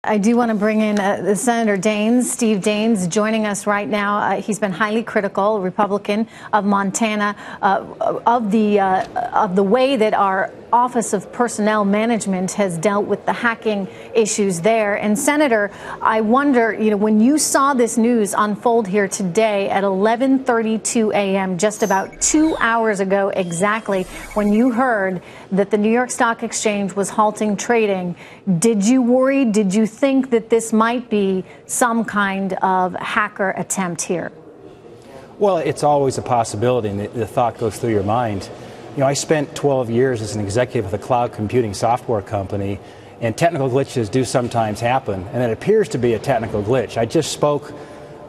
I do want to bring in Senator Daines, Steve Daines, joining us right now. He's been highly critical, Republican of Montana, of the way that our Office of Personnel Management has dealt with the hacking issues there. And Senator, I wonder, when you saw this news unfold here today at 11:32 a.m., just about 2 hours ago exactly, when you heard that the New York Stock Exchange was halting trading, did you worry? Did you think that this might be some kind of hacker attempt here? Well, it's always a possibility, and the thought goes through your mind. I spent 12 years as an executive of a cloud computing software company, and technical glitches do sometimes happen, and it appears to be a technical glitch. I just spoke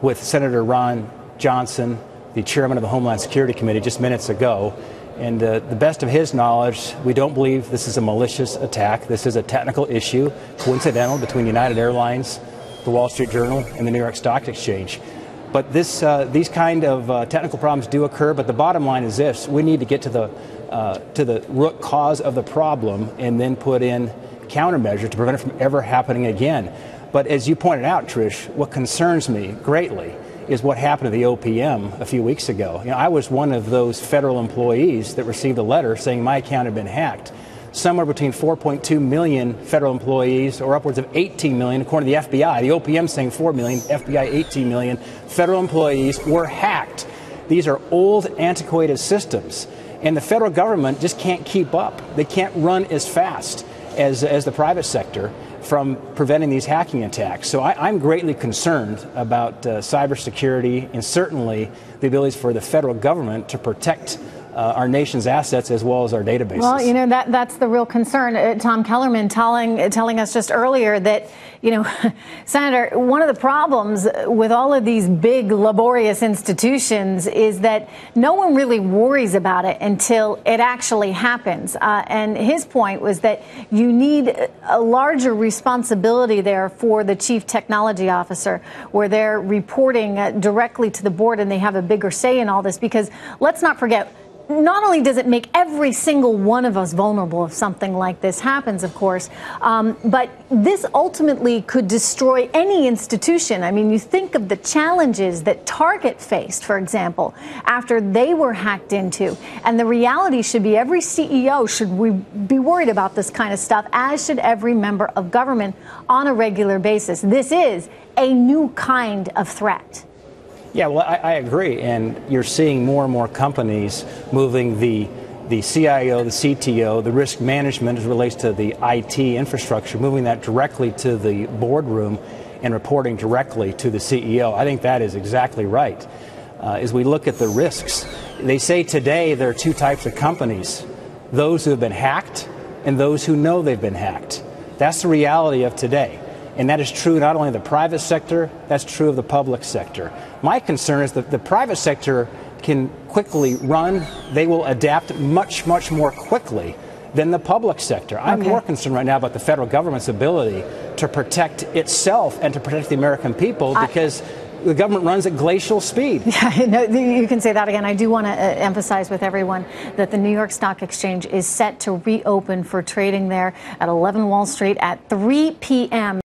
with Senator Ron Johnson, the chairman of the Homeland Security Committee, just minutes ago, and the best of his knowledge, we don't believe this is a malicious attack. This is a technical issue, coincidental between United Airlines, the Wall Street Journal, and the New York Stock Exchange. But these kind of technical problems do occur, but the bottom line is this: we need to get to the root cause of the problem and then put in countermeasures to prevent it from ever happening again. But as you pointed out, Trish, what concerns me greatly is what happened to the OPM a few weeks ago. I was one of those federal employees that received a letter saying my account had been hacked. Somewhere between 4.2 million federal employees, or upwards of 18 million, according to the FBI. The OPM saying 4 million, FBI 18 million federal employees were hacked. These are old, antiquated systems, and the federal government just can't keep up. They can't run as fast as the private sector from preventing these hacking attacks. So I'm greatly concerned about cybersecurity, and certainly the abilities for the federal government to protect our nation's assets as well as our databases. Well, that's the real concern. Tom Kellerman telling us just earlier that, Senator, one of the problems with all of these big, laborious institutions is that no one really worries about it until it actually happens. And his point was that you need a larger responsibility there for the chief technology officer, where they're reporting directly to the board and they have a bigger say in all this. Because let's not forget, not only does it make every single one of us vulnerable if something like this happens, of course, but this ultimately could destroy any institution. I mean, you think of the challenges that Target faced, for example, after they were hacked into. And the reality should be every CEO should be worried about this kind of stuff, as should every member of government on a regular basis. This is a new kind of threat. Yeah, well, I agree, and you're seeing more and more companies moving the CIO, the CTO, the risk management as it relates to the IT infrastructure, moving that directly to the boardroom and reporting directly to the CEO. I think that is exactly right. As we look at the risks, they say today there are two types of companies: those who have been hacked and those who know they've been hacked. That's the reality of today. And that is true not only of the private sector, that's true of the public sector. My concern is that the private sector can quickly run. They will adapt much, much more quickly than the public sector. I'm more concerned right now about the federal government's ability to protect itself and to protect the American people, because the government runs at glacial speed. Yeah, no, you can say that again. I do want to emphasize with everyone that the New York Stock Exchange is set to reopen for trading there at 11 Wall Street at 3 p.m.